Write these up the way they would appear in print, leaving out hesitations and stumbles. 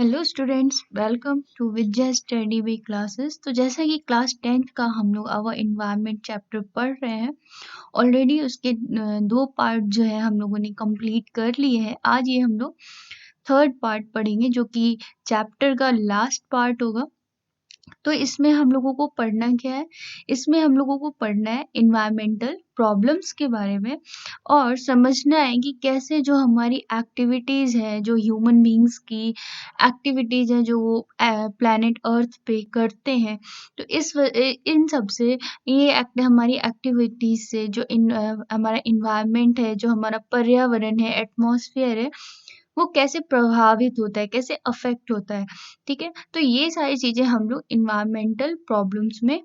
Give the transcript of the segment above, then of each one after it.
Hello students, welcome to Vijay study way classes. तो जैसा कि क्लास 10th का हम लोग आवर इन्वायरमेंट चैप्टर पढ़ रहे हैं। ऑलरेडी उसके दो पार्ट जो है हम लोगों ने कंप्लीट कर लिए हैं। आज ये हम लोग थर्ड पार्ट पढ़ेंगे जो कि चैप्टर का लास्ट पार्ट होगा। तो इसमें हम लोगों को पढ़ना क्या है? इसमें हम लोगों को पढ़ना है इन्वायरमेंटल प्रॉब्लम्स के बारे में और समझना है कि कैसे जो हमारी एक्टिविटीज़ है, जो ह्यूमन बीइंग्स की एक्टिविटीज़ है, जो वो प्लैनेट अर्थ पे करते हैं। तो इन सब से ये हमारी एक्टिविटीज़ से जो हमारा इन्वायरमेंट है, जो हमारा पर्यावरण है, एटमॉस्फेयर है, वो कैसे प्रभावित होता है, कैसे अफ़ेक्ट होता है, ठीक है? तो ये सारी चीज़ें हम लोग एनवायरमेंटल प्रॉब्लम्स में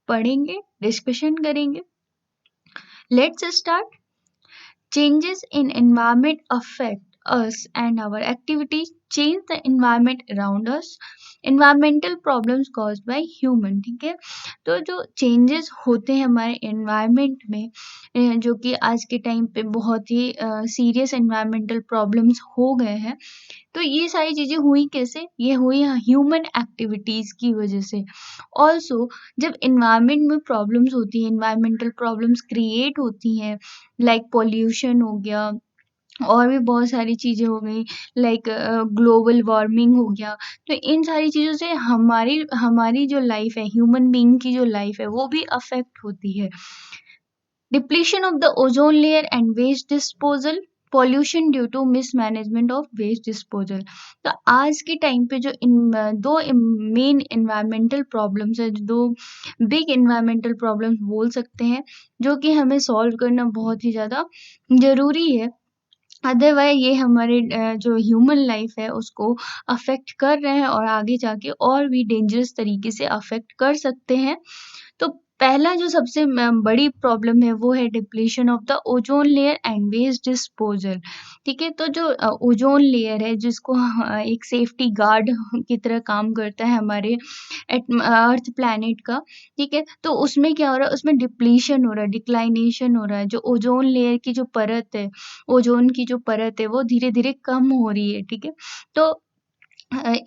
पढ़ेंगे, डिस्कशन करेंगे। Let's start. Changes in environment affect us and our activities change the environment around us. Environmental problems caused by human, ठीक है? तो जो चेंजेस होते हैं हमारे एनवायरनमेंट में जो कि आज के टाइम पे बहुत ही सीरियस एनवायरमेंटल प्रॉब्लम्स हो गए हैं। तो ये सारी चीज़ें हुई कैसे? ये हुई ह्यूमन एक्टिविटीज़ की वजह से। ऑल्सो जब एनवायरनमेंट में प्रॉब्लम्स होती हैं, एनवायरमेंटल प्रॉब्लम्स क्रिएट होती हैं, लाइक पॉल्यूशन हो गया और भी बहुत सारी चीज़ें हो गई, लाइक ग्लोबल वार्मिंग हो गया। तो इन सारी चीज़ों से हमारी हमारी जो लाइफ है, ह्यूमन बीइंग की जो लाइफ है, वो भी अफेक्ट होती है। Depletion of the ozone layer and waste disposal, pollution due to mismanagement of waste disposal. तो आज के टाइम पे जो दो मेन एनवायरमेंटल प्रॉब्लम्स है, दो बिग एनवायरमेंटल प्रॉब्लम्स बोल सकते हैं, जो कि हमें सॉल्व करना बहुत ही ज़्यादा ज़रूरी है। अदरवाइज़ ये हमारे जो ह्यूमन लाइफ है उसको अफ़ेक्ट कर रहे हैं और आगे जाके और भी डेंजरस तरीके से अफ़ेक्ट कर सकते हैं। तो पहला जो सबसे बड़ी प्रॉब्लम है वो है depletion of the ozone layer and waste disposal, ठीक है? तो जो ओज़ोन लेयर है जिसको एक सेफ्टी गार्ड की तरह काम करता है हमारे अर्थ प्लैनेट का, ठीक है? तो उसमें क्या हो रहा है, उसमें डिप्लीशन हो रहा है, डिक्लाइनेशन हो रहा है। जो ओज़ोन लेयर की जो परत है, ओज़ोन की जो परत है वो धीरे-धीरे कम हो रही है, ठीक है? तो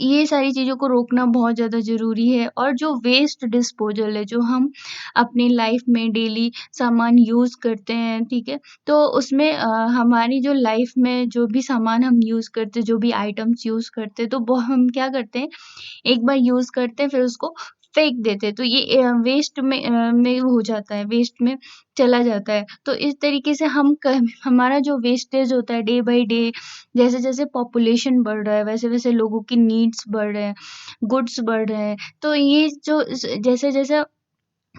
ये सारी चीज़ों को रोकना बहुत ज़्यादा ज़रूरी है और जो वेस्ट डिस्पोज़ल है, जो हम अपनी लाइफ़ में डेली सामान यूज़ करते हैं, ठीक है? तो उसमें हमारी जो लाइफ़ में जो भी सामान हम यूज़ करते हैं, जो भी आइटम्स यूज़ करते हैं, तो वो हम क्या करते हैं, एक बार यूज़ करते हैं फिर उसको फेंक देते हैं। तो ये वेस्ट में हो जाता है, वेस्ट में चला जाता है। तो इस तरीके से हम क हमारा जो वेस्टेज होता है डे बाय डे, जैसे-जैसे पॉपुलेशन बढ़ रहा है, वैसे-वैसे लोगों की नीड्स बढ़ रहे हैं, गुड्स बढ़ रहे हैं। तो ये जो जैसे-जैसे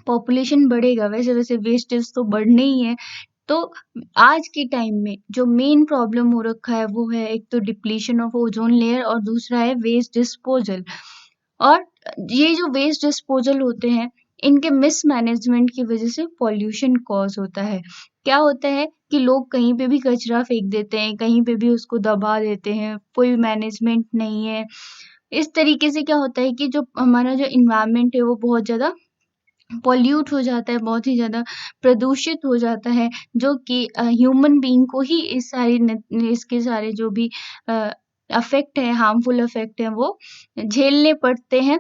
पॉपुलेशन बढ़ेगा वैसे-वैसे वेस्टेज तो बढ़ने ही है। तो आज के टाइम में जो मेन प्रॉब्लम हो रखा है वो है एक तो डिप्लीशन ऑफ ओज़ोन लेयर और दूसरा है वेस्ट डिस्पोज़ल। और ये जो वेस्ट डिस्पोज़ल होते हैं, इनके मिसमैनेजमेंट की वज़ह से पॉल्यूशन कॉज़ होता है। क्या होता है कि लोग कहीं पे भी कचरा फेंक देते हैं, कहीं पे भी उसको दबा देते हैं, कोई मैनेजमेंट नहीं है। इस तरीके से क्या होता है कि जो हमारा जो एनवायरनमेंट है वो बहुत ज़्यादा पॉल्यूट हो जाता है, बहुत ही ज़्यादा प्रदूषित हो जाता है, जो कि ह्यूमन बीइंग को ही इस सारी न इसके सारे जो भी अ, इफ़ेक्ट है, हार्मफुल इफ़ेक्ट है, वो झेलने पड़ते हैं।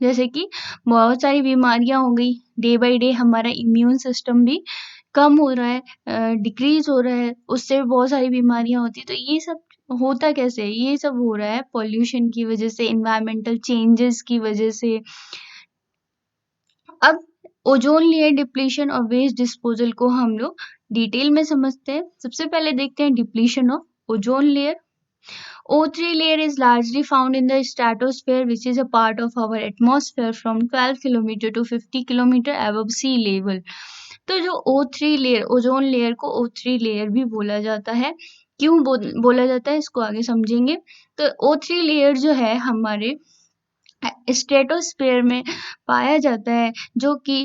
जैसे कि बहुत सारी बीमारियाँ हो गई, डे बाय डे हमारा इम्यून सिस्टम भी कम हो रहा है, डिक्रीज़ हो रहा है, उससे भी बहुत सारी बीमारियाँ होती हैं। तो ये सब होता कैसे है? ये सब हो रहा है पॉल्यूशन की वज़ह से, एनवायरमेंटल चेंजेज़ की वज़ह से। अब ओज़ोन लेयर डिप्लीशन और वेस्ट डिस्पोज़ल को हम लोग डिटेल में समझते हैं। सबसे पहले देखते हैं depletion of ozone layer. O3 layer is largely found in the stratosphere, which is a part of our atmosphere from 12 km to 50 km above sea level. तो जो O3 लेयर, ओज़ोन लेयर को O3 लेयर भी बोला जाता है। क्यों बोला जाता है इसको आगे समझेंगे। तो O3 लेयर जो है हमारे स्ट्रेटोस्फेयर में पाया जाता है, जो कि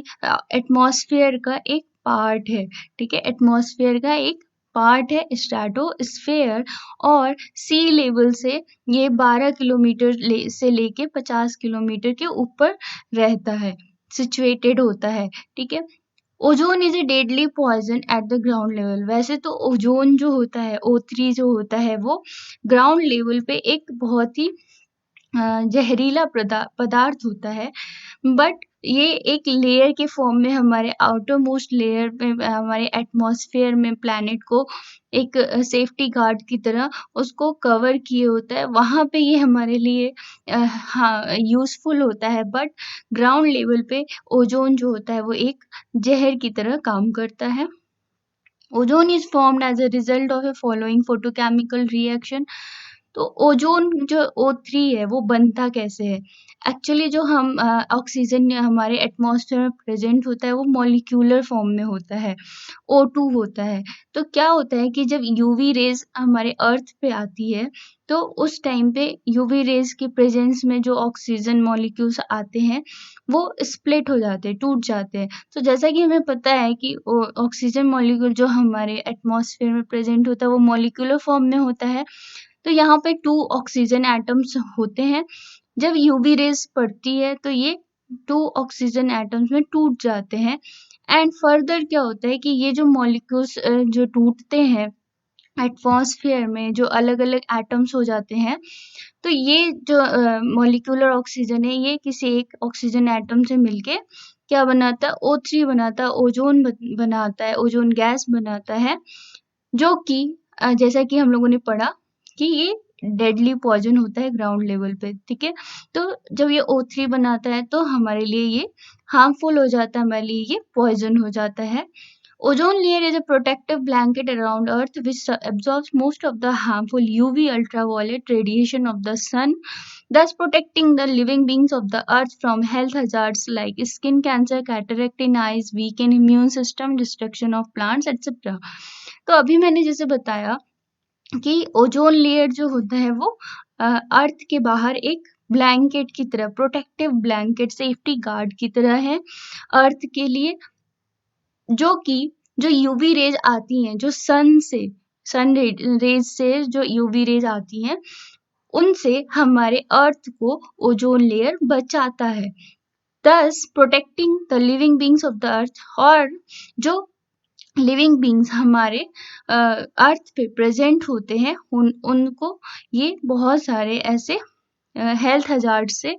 एटमॉस्फेयर का एक पार्ट है, ठीक है? एटमॉस्फेयर का एक पार्ट है स्ट्रेटोस्फेयर और सी लेवल से ये 12 किलोमीटर से लेके 50 किलोमीटर के ऊपर रहता है, सिचुएटेड होता है, ठीक है? Ozone is a deadly poison at the ground level. वैसे तो ओज़ोन जो होता है, O3 जो होता है, वो ग्राउंड लेवल पे एक बहुत ही जहरीला पदार्थ होता है, बट ये एक लेयर के फॉर्म में हमारे आउटर मोस्ट लेयर में हमारे एटमॉस्फेयर में प्लैनेट को एक सेफ्टी गार्ड की तरह उसको कवर किए होता है। वहाँ पे ये हमारे लिए हाँ यूज़फुल होता है, बट ग्राउंड लेवल पे ओज़ोन जो होता है वो एक ज़हर की तरह काम करता है। Ozone is formed as a result of a following photochemical reaction। तो ओजोन जो O3 है वो बनता कैसे है? एक्चुअली जो हम ऑक्सीजन हमारे एटमॉस्फेयर में प्रेजेंट होता है वो मॉलिक्यूलर फॉर्म में होता है, O2 होता है। तो क्या होता है कि जब यूवी रेज हमारे अर्थ पे आती है तो उस टाइम पे यूवी रेज के प्रेजेंस में जो ऑक्सीजन मॉलिक्यूल्स आते हैं वो स्प्लिट हो जाते हैं, टूट जाते हैं। तो जैसा कि हमें पता है कि ऑक्सीजन मॉलिक्यूल जो हमारे एटमॉस्फेयर में प्रेजेंट होता है वो मॉलिक्यूलर फॉर्म में होता है। तो यहाँ पे 2 ऑक्सीजन एटम्स होते हैं। जब यूवी रेज़ पड़ती है तो ये 2 ऑक्सीजन एटम्स में टूट जाते हैं। एंड फर्दर क्या होता है कि ये जो मॉलिक्यूल्स जो टूटते हैं एटमॉस्फेयर में जो अलग-अलग एटम्स हो जाते हैं, तो ये जो मॉलिक्यूलर ऑक्सीजन है ये किसी एक ऑक्सीजन एटम से मिलके क्या बनाता है O3 बनाता है, ओज़ोन बनाता है, ओज़ोन गैस बनाता है, जो कि जैसा कि हम लोगों ने पढ़ा कि ये डेडली पॉइज़न होता है ग्राउंड लेवल पे, ठीक है? तो जब ये O3 बनाता है तो हमारे लिए ये हार्मफुल हो जाता है, हमारे लिए ये पॉइज़न हो जाता है। Ozone layer is a protective blanket around Earth which absorbs most of the harmful UV ultraviolet radiation of the sun, thus protecting the living beings of the Earth from health hazards like skin cancer, cataract in eyes, weakened immune system, destruction of plants, etc. तो अभी मैंने जैसे बताया कि ozone layer जो होता है वो अर्थ के बाहर एक ब्लैंकेट की तरह, प्रोटेक्टिव ब्लैंकेट, सेफ्टी गार्ड की तरह है अर्थ के लिए, जो कि जो यूवी रेज आती हैं, जो सन रेज से जो यूवी रेज आती हैं, उनसे हमारे अर्थ को ओजोन लेयर बचाता है, thus protecting the living beings of the earth। और जो लिविंग बींग्स हमारे अर्थ पे प्रेजेंट होते हैं उनको ये बहुत सारे ऐसे हेल्थ हजार्ड से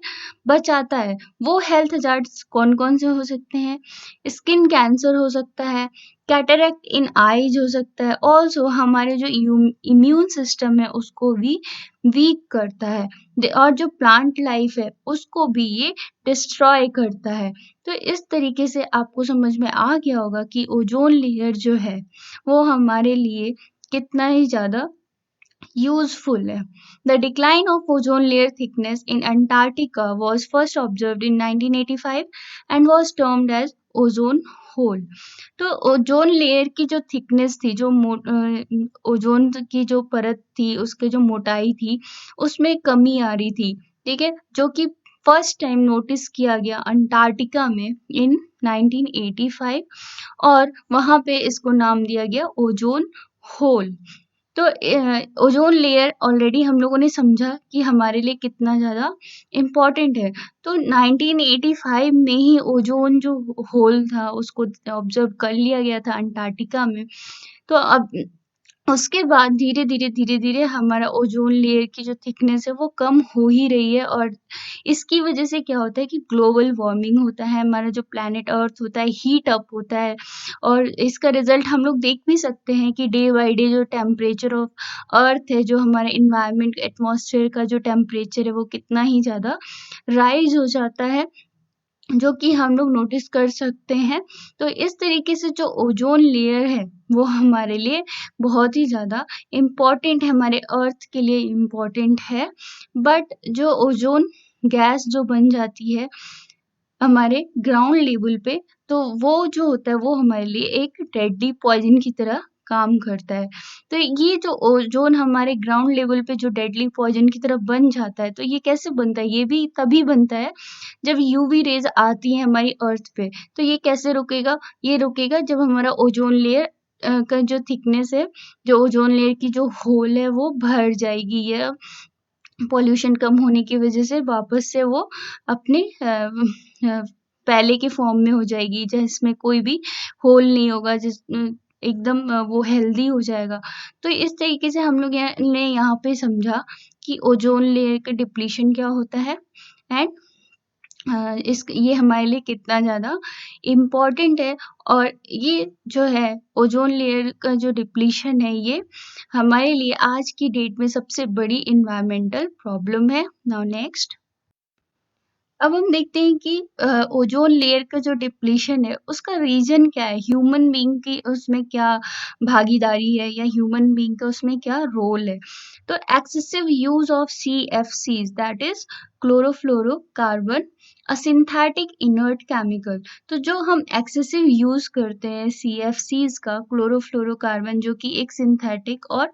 बचाता है। वो हेल्थ हजार्ड्स कौन-कौन से हो सकते हैं? स्किन कैंसर हो सकता है, कैटरैक्ट इन आईज हो सकता है, ऑल्सो हमारे जो इम्यून सिस्टम है उसको भी वीक करता है और जो प्लांट लाइफ है उसको भी ये डिस्ट्रॉय करता है। तो इस तरीके से आपको समझ में आ गया होगा कि ओजोन लेयर जो है वो हमारे लिए कितना ही ज़्यादा useful है। The decline of ozone layer thickness in Antarctica was first observed in 1985 and was termed as ozone hole। तो ओजोन लेयर की जो थिकनेस थी, जो ओजोन की जो परत थी, उसकी जो मोटाई थी, उसमें कमी आ रही थी, ठीक है? जो कि फर्स्ट टाइम नोटिस किया गया अंटार्कटिका में इन 1985 और वहाँ पे इसको नाम दिया गया ओजोन होल। तो ओजोन लेयर ऑलरेडी हम लोगों ने समझा कि हमारे लिए कितना ज़्यादा इम्पोर्टेंट है। तो 1985 में ही ओजोन जो होल था उसको ऑब्जर्व कर लिया गया था अंटार्कटिका में। तो अब उसके बाद धीरे-धीरे हमारा ओज़ोन लेयर की जो थिकनेस है वो कम हो ही रही है और इसकी वज़ह से क्या होता है कि ग्लोबल वार्मिंग होता है, हमारा जो प्लैनेट अर्थ होता है हीट अप होता है और इसका रिज़ल्ट हम लोग देख भी सकते हैं कि डे बाय डे जो टेम्परेचर ऑफ अर्थ है, जो हमारे एनवायरनमेंट एटमॉस्फेयर का जो टेम्परेचर है वो कितना ही ज़्यादा राइज़ हो जाता है। जो कि हम लोग नोटिस कर सकते हैं। तो इस तरीके से जो ओज़ोन लेयर है, वो हमारे लिए बहुत ही ज़्यादा इम्पोर्टेंट है, हमारे अर्थ के लिए इम्पोर्टेंट है। बट जो ओज़ोन गैस जो बन जाती है हमारे ग्राउंड लेवल पे, तो वो जो होता है वो हमारे लिए एक डेडली पॉइज़न की तरह काम करता है। तो ये जो ओज़ोन हमारे ग्राउंड लेवल पे जो डेडली पॉइज़न की तरह बन जाता है, तो ये कैसे बनता है? ये भी तभी बनता है जब यूवी रेज़ आती हैं हमारी अर्थ पे। तो ये कैसे रुकेगा? ये रुकेगा जब हमारा ओज़ोन लेयर का जो थिकनेस है, जो ओज़ोन लेयर की जो होल है वो भर जाएगी या पॉल्यूशन कम होने की वजह से वापस से वो अपने पहले के फॉर्म में हो जाएगी, जिसमें कोई भी होल नहीं होगा, एकदम वो हेल्दी हो जाएगा। तो इस तरीके से हम लोग ने यहाँ पे समझा कि ओजोन लेयर का डिप्लीशन क्या होता है एंड ये हमारे लिए कितना ज़्यादा इम्पोर्टेंट है। और ये जो है ओजोन लेयर का जो डिप्लीशन है ये हमारे लिए आज की डेट में सबसे बड़ी इन्वायरमेंटल प्रॉब्लम है। नाउ नेक्स्ट, अब हम देखते हैं कि ओजोन लेयर का जो डिप्लीशन है उसका रीजन क्या है, ह्यूमन बीइंग की उसमें क्या भागीदारी है या ह्यूमन बीइंग का उसमें क्या रोल है। तो excessive use of CFCs that is chlorofluorocarbon, a synthetic inert chemical. तो जो हम एक्सेसिव यूज करते हैं CFCs का, क्लोरोफ्लोरोकार्बन, जो कि एक सिंथेटिक और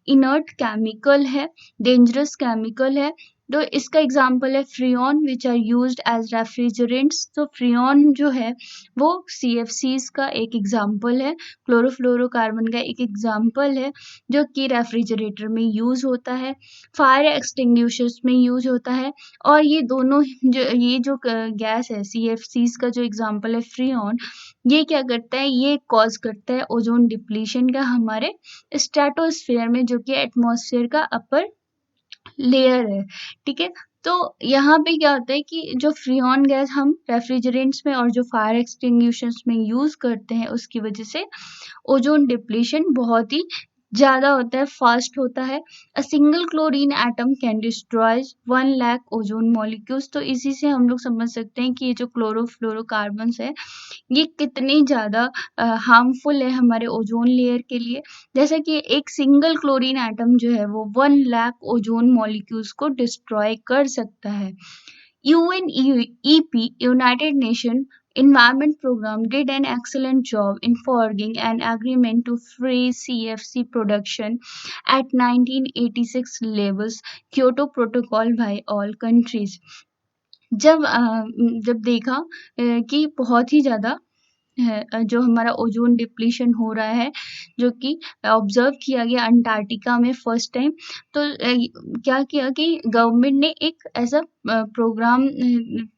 इनर्ट केमिकल है, डेंजरस केमिकल है। तो इसका एग्जाम्पल है freon which are used as refrigerants. तो फ्रियॉन जो है वो CFCs का एक एग्जाम्पल है, क्लोरोफ्लोरोकार्बन का एक एग्जाम्पल है जो कि रेफ्रिजरेटर में यूज होता है, फायर एक्सटिंग्विशर्स में यूज होता है। और ये दोनों ये जो गैस है CFCs का जो एग्जाम्पल है फ्रियॉन, ये क्या करता है, ये कॉज करता है ओजोन डिप्लीशन का हमारे स्ट्रेटोस्फेयर में, जो कि एटमॉस्फेयर का अपर लेयर है। ठीक है, तो यहाँ पे क्या होता है कि जो फ्रियॉन गैस हम रेफ्रिजरेंट्स में और जो फायर एक्सटिंग्विशर्स में यूज करते हैं उसकी वजह से ओजोन डिप्लीशन बहुत ही ज़्यादा होता है, फास्ट होता है। A single chlorine atom can destroy 1 lakh ozone molecules. तो इसी से हम लोग समझ सकते हैं कि ये जो क्लोरोफ्लोरोकार्बन्स है ये कितनी ज़्यादा हार्मफुल है हमारे ओजोन लेयर के लिए। जैसे कि एक सिंगल क्लोरीन एटम जो है वो 1 लाख ओजोन मॉलिक्यूल्स को डिस्ट्रॉय कर सकता है। UNEP, United Nations Environment Program, did an excellent job in forging an agreement to freeze CFC production at 1986 levels Kyoto Protocol by all countries। जब देखा कि बहुत ही ज़्यादा जो हमारा ओजोन डिप्लीशन हो रहा है, जो कि ऑब्जर्व किया गया अंटार्कटिका में फर्स्ट टाइम। तो क्या किया कि गवर्नमेंट ने एक ऐसा प्रोग्राम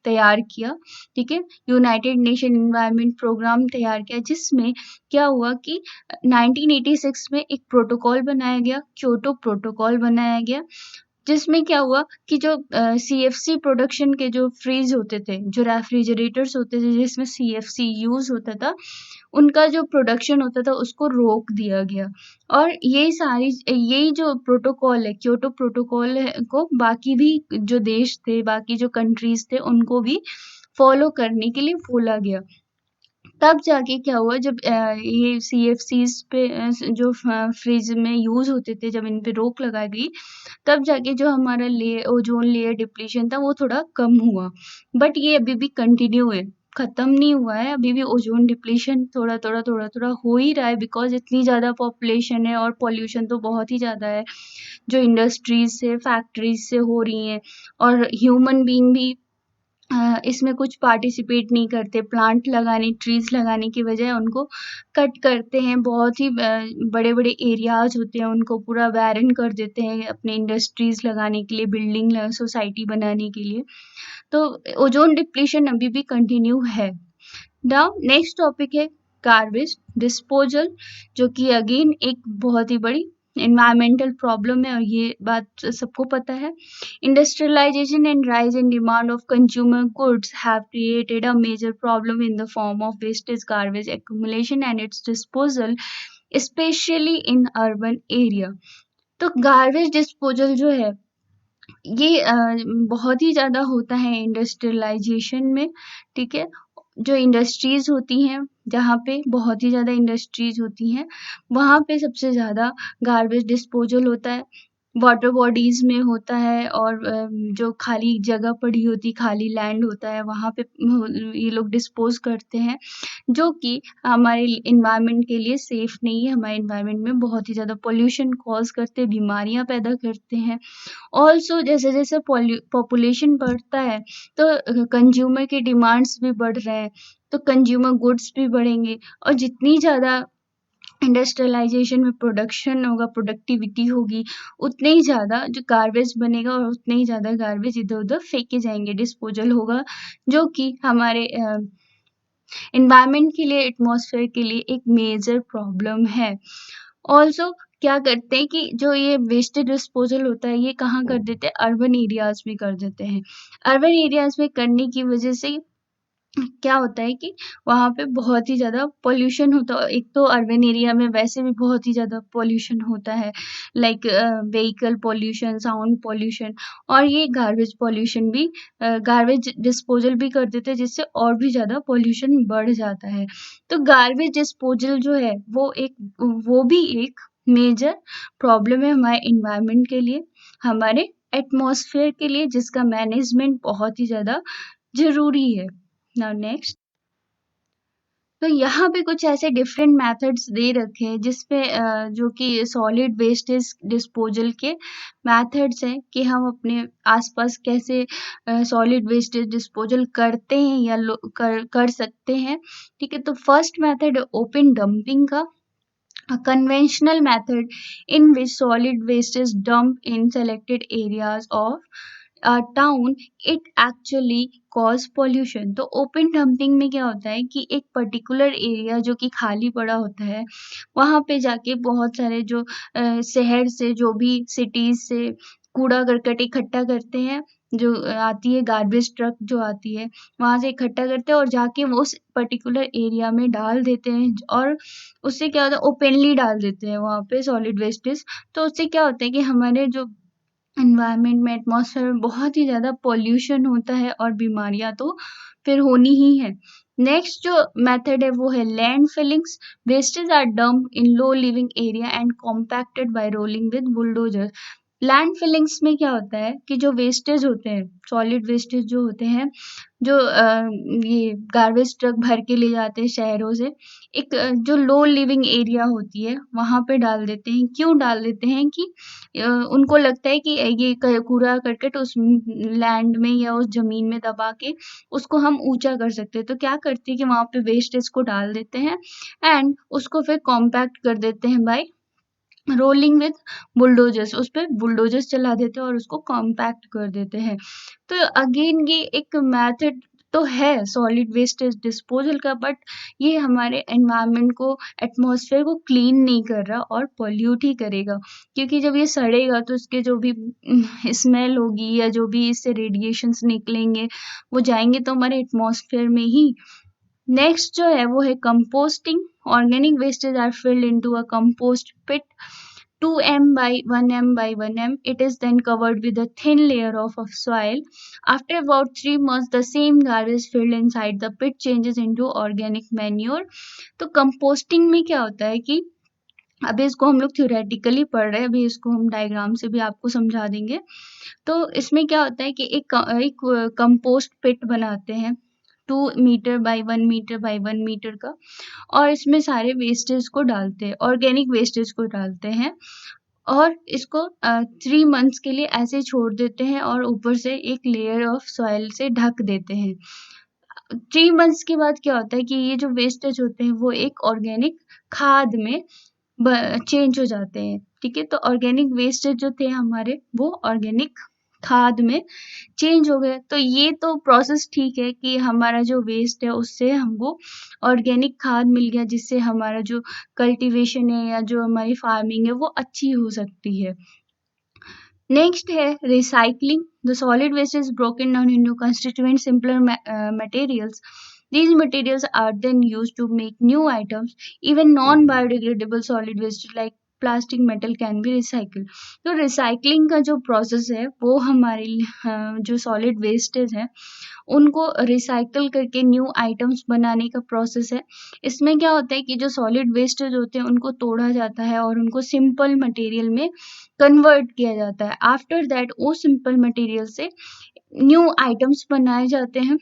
तैयार किया, ठीक है, यूनाइटेड नेशन एनवायरनमेंट प्रोग्राम तैयार किया, जिसमें क्या हुआ कि 1986 में एक प्रोटोकॉल बनाया गया, क्योटो प्रोटोकॉल बनाया गया, जिसमें क्या हुआ कि जो CFC प्रोडक्शन के जो फ्रीज होते थे, जो रेफ्रिजरेटर्स होते थे जिसमें CFC यूज होता था, उनका जो प्रोडक्शन होता था उसको रोक दिया गया। और यही जो प्रोटोकॉल है, क्योटो प्रोटोकॉल है, को बाकी भी जो देश थे, बाकी जो कंट्रीज थे, उनको भी फॉलो करने के लिए बोला गया। तब जाके क्या हुआ, जब ये CFCs पे जो फ्रिज में यूज होते थे, जब इन पे रोक लगाई गई, तब जाके जो हमारा ओजोन लेयर डिप्लीशन था वो थोड़ा कम हुआ। बट ये अभी भी कंटिन्यू है, खत्म नहीं हुआ है, अभी भी ओजोन डिप्लीशन थोड़ा हो ही रहा है, बिकॉज इतनी ज़्यादा पॉपुलेशन है और पॉल्यूशन तो बहुत ही ज़्यादा है जो इंडस्ट्रीज से, फैक्ट्रीज से हो रही हैं। और ह्यूमन बीइंग भी इसमें कुछ पार्टिसिपेट नहीं करते, प्लांट लगाने, ट्रीज लगाने की बजाय उनको कट करते हैं। बहुत ही बड़े बड़े एरियाज होते हैं, उनको पूरा वैरन कर देते हैं अपने इंडस्ट्रीज लगाने के लिए, बिल्डिंग सोसाइटी बनाने के लिए। तो ओजोन डिप्लीशन अभी भी कंटिन्यू है। नाउ नेक्स्ट टॉपिक है गार्बेज डिस्पोजल, जो कि अगेन एक बहुत ही बड़ी एनवायरमेंटल प्रॉब्लम है, और ये बात सबको पता है। Industrialisation and rise in demand of consumer goods have created a major problem in the form of wastage garbage accumulation and its disposal, specially in urban area. तो गार्बेज डिस्पोजल जो है ये बहुत ही ज़्यादा होता है इंडस्ट्रियलाइजेशन में, ठीक है। जो इंडस्ट्रीज होती हैं, जहाँ पे बहुत ही ज़्यादा इंडस्ट्रीज होती हैं, वहाँ पे सबसे ज़्यादा गार्बेज डिस्पोजल होता है, वाटर बॉडीज में होता है। और जो खाली जगह पड़ी होती, खाली लैंड होता है, वहाँ पे ये लोग डिस्पोज करते हैं, जो कि हमारे इन्वायरमेंट के लिए सेफ नहीं है। हमारे इन्वायरमेंट में बहुत ही ज़्यादा पोल्यूशन कॉज करते हैं, बीमारियाँ पैदा करते हैं। ऑल्सो जैसे जैसे पॉपुलेशन बढ़ता है तो कंज्यूमर के डिमांड्स भी बढ़ रहे हैं, तो कंज्यूमर गुड्स भी बढ़ेंगे, और जितनी ज़्यादा इंडस्ट्रियलाइजेशन में प्रोडक्शन होगा, प्रोडक्टिविटी होगी, उतने ही ज़्यादा जो गार्बेज बनेगा और उतने ही ज़्यादा गार्बेज इधर उधर फेंके जाएंगे, डिस्पोजल होगा, जो कि हमारे एनवायरनमेंट के लिए, एटमॉस्फेयर के लिए एक मेजर प्रॉब्लम है। ऑल्सो क्या करते हैं कि जो ये वेस्टेज डिस्पोजल होता है ये कहाँ कर देते हैं, अर्बन एरियाज में कर देते हैं। अर्बन एरियाज में करने की वजह से क्या होता है कि वहाँ पे बहुत ही ज़्यादा पॉल्यूशन होता है। एक तो अर्बन एरिया में वैसे भी बहुत ही ज़्यादा पॉल्यूशन होता है, like vehicle pollution, sound pollution, और ये गार्बेज पॉल्यूशन भी, गार्बेज डिस्पोजल भी कर देते हैं जिससे और भी ज़्यादा पॉल्यूशन बढ़ जाता है। तो गार्बेज डिस्पोजल जो है वो भी एक मेजर प्रॉब्लम है हमारे इन्वायरमेंट के लिए, हमारे एटमॉस्फेयर के लिए, जिसका मैनेजमेंट बहुत ही ज़्यादा ज़रूरी है। नाउ नेक्स्ट, तो यहाँ पे कुछ ऐसे डिफरेंट मेथड्स दे रखे हैं जिसपे जो कि सॉलिड वेस्टेज डिस्पोजल के मेथड्स हैं कि हम अपने आसपास कैसे सॉलिड वेस्टेज डिस्पोजल करते हैं या कर सकते हैं। ठीक है, तो फर्स्ट मेथड है ओपन डंपिंग का, a conventional method in which solid waste is dumped in selected areas of a town, it actually cause pollution। तो ओपन डंपिंग में क्या होता है कि एक पर्टिकुलर एरिया जो कि खाली पड़ा होता है, वहाँ पे जाके बहुत सारे जो शहर से, जो भी सिटीज से कूड़ा करकट इकट्ठा करते हैं, जो आती है गार्बेज ट्रक जो आती है, वहाँ से इकट्ठा करते हैं और जाके वो उस पर्टिकुलर एरिया में डाल देते हैं, और उससे क्या होता है, ओपनली डाल देते हैं वहाँ पे सॉलिड वेस्टेज। तो उससे क्या होता है कि हमारे जो एनवायरनमेंट में, एटमॉस्फेयर में बहुत ही ज़्यादा पॉल्यूशन होता है और बीमारियाँ तो फिर होनी ही है। नेक्स्ट जो मेथड है वो है land fillings. Wastage are dumped in low living area and compacted by rolling with bulldozer. Land fillings में क्या होता है कि जो वेस्टेज होते हैं, सॉलिड वेस्टेज जो होते हैं, जो ये गार्बेज ट्रक भर के ले जाते हैं शहरों से, एक जो लो लिविंग एरिया होती है वहाँ पे डाल देते हैं। क्यों डाल देते हैं कि उनको लगता है कि ये कूड़ा करकट उस लैंड में या उस जमीन में दबा के उसको हम ऊंचा कर सकते हैं। तो क्या करते हैं कि वहाँ पे वेस्टेज को डाल देते हैं एंड उसको फिर कॉम्पैक्ट कर देते हैं बाय रोलिंग विद बुलडोजर्स। उस पे बुलडोजर्स चला देते हैं और उसको कॉम्पैक्ट कर देते हैं। तो अगेन ये एक मेथड तो है सॉलिड वेस्टेज डिस्पोजल का, बट ये हमारे एनवायरनमेंट को, एटमॉस्फेयर को क्लीन नहीं कर रहा और पॉल्यूट ही करेगा, क्योंकि जब ये सड़ेगा तो इसके जो भी स्मेल होगी या जो भी इससे रेडिएशंस निकलेंगे वो जाएंगे तो हमारे एटमॉस्फेयर में ही। नेक्स्ट जो है वो है composting. Organic wastage are filled into a compost pit 2 m by 1 m by 1 m. It is then covered with a thin layer of soil. After about 3 months, the same garbage filled inside the pit changes into organic manure. तो composting में क्या होता है कि अभी इसको हम लोग थ्योरेटिकली पढ़ रहे हैं, अभी इसको हम डायग्राम से भी आपको समझा देंगे। तो इसमें क्या होता है कि एक कंपोस्ट पिट बनाते हैं 2 metre by 1 metre by 1 metre का, और इसमें सारे वेस्टेज को डालते हैं, ऑर्गेनिक वेस्टेज को डालते हैं, और इसको 3 मंथ्स के लिए ऐसे छोड़ देते हैं और ऊपर से एक लेयर ऑफ सॉइल से ढक देते हैं। 3 मंथ्स के बाद क्या होता है कि ये जो वेस्टेज होते हैं वो एक ऑर्गेनिक खाद में चेंज हो जाते हैं। ठीक है, तो ऑर्गेनिक वेस्टेज जो थे हमारे वो ऑर्गेनिक खाद में चेंज हो गए। तो ये तो प्रोसेस ठीक है कि हमारा जो वेस्ट है उससे हमको ऑर्गेनिक खाद मिल गया, जिससे हमारा जो कल्टीवेशन है या जो हमारी फार्मिंग है वो अच्छी हो सकती है। नेक्स्ट है recycling. The solid waste is broken down into constituent simpler materials. These materials are then used to make new items. Even non-biodegradable solid waste like plastic metal can be recycle. तो recycling का जो process है वो हमारे जो solid wastage है उनको recycle करके न्यू आइटम्स बनाने का प्रोसेस है। इसमें क्या होता है कि जो सॉलिड वेस्टेज होते हैं उनको तोड़ा जाता है और उनको सिंपल मटेरियल में कन्वर्ट किया जाता है। आफ्टर दैट वो सिंपल मटेरियल से न्यू आइटम्स बनाए जाते हैं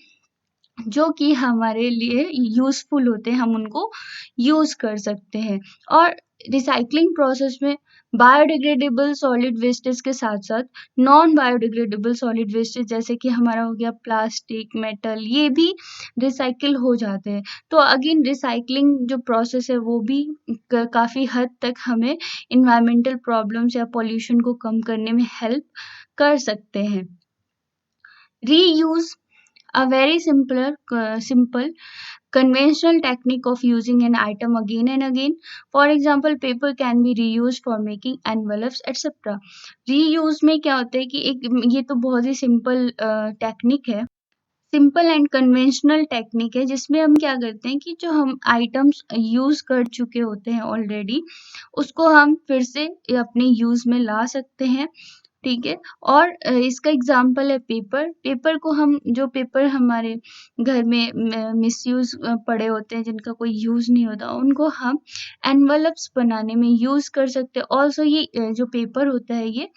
जो कि हमारे लिए यूज़फुल होते हैं, हम उनको यूज़ कर सकते हैं। और रिसाइक्लिंग प्रोसेस में बायोडिग्रेडेबल सॉलिड वेस्टेज के साथ-साथ नॉन बायोडिग्रेडेबल सॉलिड वेस्टेज जैसे कि हमारा हो गया प्लास्टिक, मेटल, ये भी रिसाइकिल हो जाते हैं। तो अगेन रिसाइक्लिंग जो प्रोसेस है वो भी काफ़ी हद तक हमें एनवायरमेंटल प्रॉब्लम्स या पॉल्यूशन को कम करने में हेल्प कर सकते हैं। Reuse, a very simple conventional technique of using an item again and again. For example, paper can be reused for making envelopes etc. Reuse में क्या होता है कि एक ये तो बहुत ही सिंपल टेक्निक है, सिंपल एंड कन्वेंशनल टेक्निक है, जिसमें हम क्या करते हैं कि जो हम आइटम्स यूज कर चुके होते हैं ऑलरेडी, उसको हम फिर से अपने यूज में ला सकते हैं। ठीक है। और इसका एग्जाम्पल है पेपर। पेपर को हम, जो पेपर हमारे घर में मिसयूज पड़े होते हैं, जिनका कोई यूज नहीं होता, उनको हम एनवलप्स बनाने में यूज कर सकते हैं। ऑल्सो ये जो पेपर होता है ये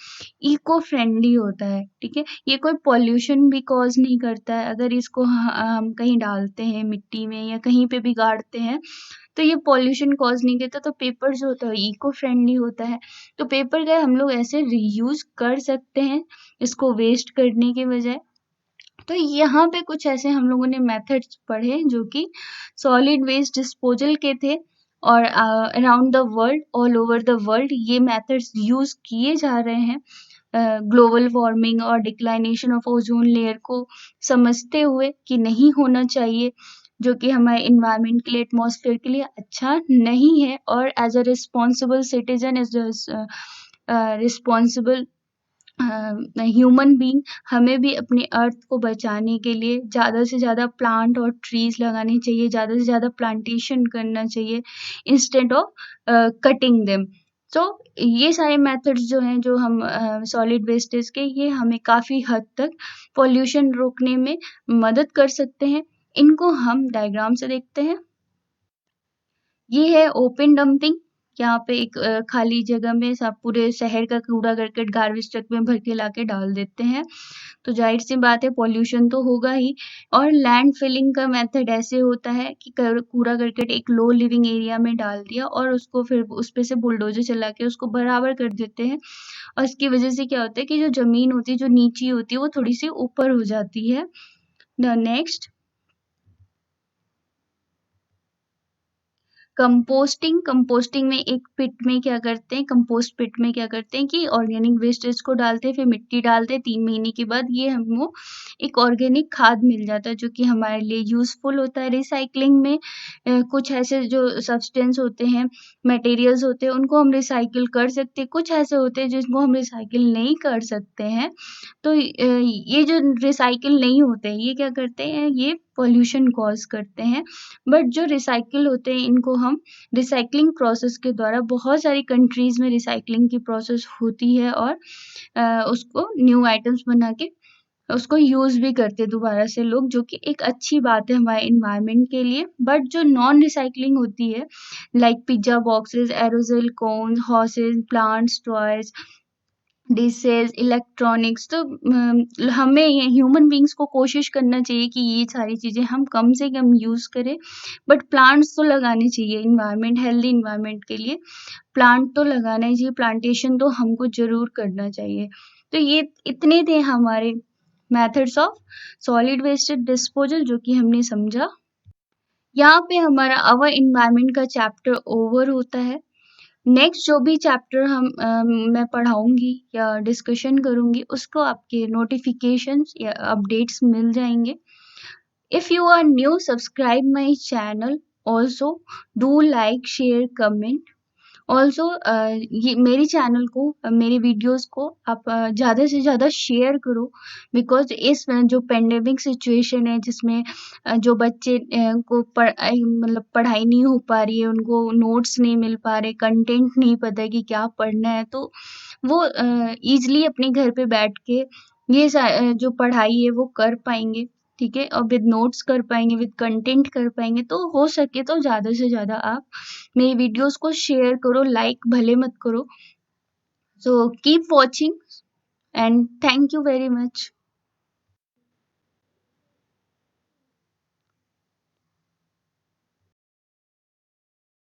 इको फ्रेंडली होता है। ठीक है। ये कोई पॉल्यूशन भी कॉज नहीं करता है। अगर इसको हम कहीं डालते हैं मिट्टी में या कहीं पे भी गाड़ते हैं तो ये पॉल्यूशन कॉज नहीं करता। तो पेपर जो होता है इको फ्रेंडली होता है। तो पेपर का हम लोग ऐसे रीयूज कर सकते हैं इसको वेस्ट करने के बजाय। तो यहाँ पे कुछ ऐसे हम लोगों ने मेथड्स पढ़े जो कि सॉलिड वेस्ट डिस्पोजल के थे, और around the world, all over the world ये मेथड्स यूज किए जा रहे हैं ग्लोबल वार्मिंग और डिक्लाइनेशन ऑफ ओजोन लेयर को समझते हुए कि नहीं होना चाहिए, जो कि हमारे इन्वायरमेंट के लिए, एटमॉस्फेयर के लिए अच्छा नहीं है। और as a responsible citizen, as responsible human being, हमें भी अपने अर्थ को बचाने के लिए ज़्यादा से ज़्यादा प्लांट और ट्रीज लगाने चाहिए, ज़्यादा से ज़्यादा प्लांटेशन करना चाहिए इंस्टेड ऑफ कटिंग देम। तो ये सारे मेथड्स जो हैं, जो हम सॉलिड वेस्टेज के, ये हमें काफ़ी हद तक पॉल्यूशन रोकने में मदद कर सकते हैं। इनको हम डायग्राम से देखते हैं। ये है ओपन डंपिंग। यहाँ पे एक खाली जगह में सब पूरे शहर का कूड़ा करकट गार्बेज ट्रक में भर के लाके डाल देते हैं। तो जाहिर सी बात है पॉल्यूशन तो होगा ही। और लैंड फिलिंग का मेथड ऐसे होता है कि कूड़ा करकट एक लो लिविंग एरिया में डाल दिया और उसको फिर उस पे से बुलडोजर चला के उसको बराबर कर देते हैं। और इसकी वजह से क्या होता है कि जो जमीन होती है, जो नीची होती है, वो थोड़ी सी ऊपर हो जाती है। नेक्स्ट, कंपोस्टिंग में एक पिट में क्या करते हैं, कंपोस्ट पिट में क्या करते हैं कि ऑर्गेनिक वेस्टेज को डालते हैं, फिर मिट्टी डालते हैं। 3 महीने के बाद ये हमको एक ऑर्गेनिक खाद मिल जाता है, जो कि हमारे लिए यूजफुल होता है। रिसाइकलिंग में कुछ ऐसे जो सब्सटेंस होते हैं, मटेरियल्स होते हैं, उनको हम रिसाइकिल कर सकते हैं। कुछ ऐसे होते हैं जिनको हम रिसाइकिल नहीं कर सकते हैं। तो ये जो रिसाइकिल नहीं होते हैं, ये क्या करते हैं, ये पॉल्यूशन कॉज करते हैं। बट जो रिसाइकिल होते हैं, इनको हम रिसाइकलिंग प्रोसेस के द्वारा, बहुत सारी कंट्रीज में रिसाइकलिंग की प्रोसेस होती है, और उसको न्यू आइटम्स बना के उसको यूज भी करते हैं दोबारा से लोग, जो कि एक अच्छी बात है हमारे इन्वायरमेंट के लिए। बट जो नॉन रिसाइकलिंग होती है, like pizza boxes, aerosol cones, horses, plants, toys, dishes, electronics, तो हमें ह्यूमन बींग्स को कोशिश करना चाहिए कि ये सारी चीज़ें हम कम से कम यूज़ करें। बट प्लांट्स तो लगाने चाहिए, इन्वायरमेंट, हेल्दी इन्वायरमेंट के लिए प्लांट तो लगाना ही चाहिए, प्लांटेशन तो हमको ज़रूर करना चाहिए। तो ये इतने थे हमारे methods of solid waste disposal, जो कि हमने समझा। यहाँ पे हमारा अवर इन्वायरमेंट का चैप्टर ओवर होता है। नेक्स्ट जो भी चैप्टर मैं पढ़ाऊँगी या डिस्कशन करूँगी, उसको आपके नोटिफिकेशंस या अपडेट्स मिल जाएँगे। If you are new, subscribe my channel. Also, do like, share, comment. Also ये मेरे चैनल को, मेरे वीडियोस को आप ज़्यादा से ज़्यादा शेयर करो, बिकॉज इस जो पेंडेमिक सिचुएशन है, जिसमें जो बच्चे को मतलब पढ़ाई नहीं हो पा रही है, उनको नोट्स नहीं मिल पा रहे, कंटेंट नहीं पता है कि क्या पढ़ना है, तो वो ईजिली अपने घर पे बैठ के ये जो पढ़ाई है वो कर पाएंगे। ठीक है। और विद नोट्स कर पाएंगे, विद कंटेंट कर पाएंगे। तो हो सके तो ज़्यादा से ज़्यादा आप मेरी वीडियोस को शेयर करो, लाइक भले मत करो। So keep watching and thank you very much.